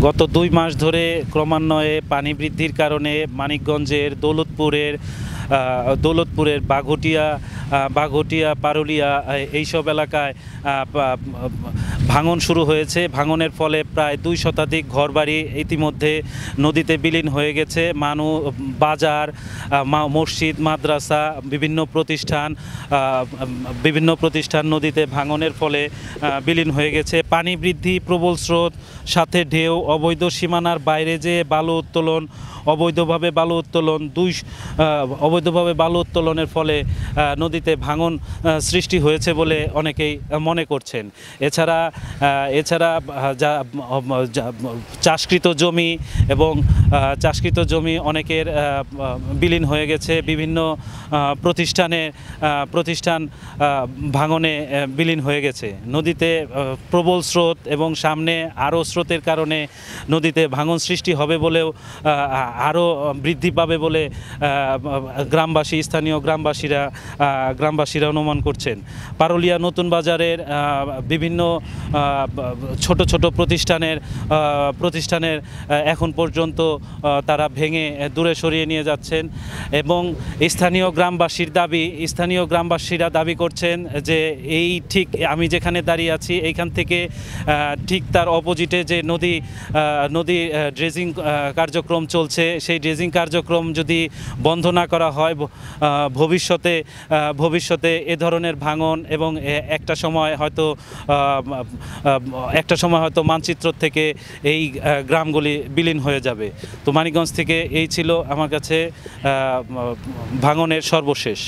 গত ২ মাস ধরে ক্রমান্বয়ে পানি বৃদ্ধির কারণে মানিকগঞ্জের দৌলতপুরের বাঘটিয়া পারুলিয়া এইসব এলাকায় ভাঙন শুরু হয়েছে। ভাঙনের ফলে প্রায় ২ শতাধিক ঘরবাড়ি ইতিমধ্যে নদীতে বিলীন হয়ে গেছে। বাজার, মসজিদ, মাদ্রাসা, বিভিন্ন প্রতিষ্ঠান নদীতে ভাঙনের ফলে বিলীন হয়ে গেছে। পানি বৃদ্ধি, প্রবল স্রোত, সাথে ঢেউ, অবৈধ সীমানার বাইরে যে অবৈধভাবে বালু উত্তোলনের ফলে নদীতে ভাঙন সৃষ্টি হয়েছে বলে অনেকেই মনে করছেন। এছাড়া চাষকৃত জমি অনেকের বিলীন হয়ে গেছে। বিভিন্ন প্রতিষ্ঠান ভাঙনে বিলীন হয়ে গেছে। নদীতে প্রবল স্রোত এবং সামনে আরও স্রোতের কারণে নদীতে ভাঙন সৃষ্টি হবে বলেও আরও বৃদ্ধি পাবে বলে স্থানীয় গ্রামবাসীরা অনুমান করছেন। পারুলিয়া নতুন বাজারের বিভিন্ন ছোট ছোট প্রতিষ্ঠানের এখন পর্যন্ত তারা ভেঙে দূরে সরিয়ে নিয়ে যাচ্ছেন এবং স্থানীয় গ্রামবাসীরা দাবি করছেন যে ঠিক আমি যেখানে দাঁড়িয়ে আছি এইখান থেকে ঠিক তার অপোজিটে যে নদী ড্রেজিং কার্যক্রম চলছে, সেই ড্রেজিং কার্যক্রম যদি বন্ধ না করা হয় ভবিষ্যতে এ ধরনের ভাঙন এবং একটা সময় হয়তো মানচিত্র থেকে এই গ্রামগুলি বিলীন হয়ে যাবে। তো মানিকগঞ্জ থেকে এই ছিল আমার কাছে ভাঙনের সর্বশেষ।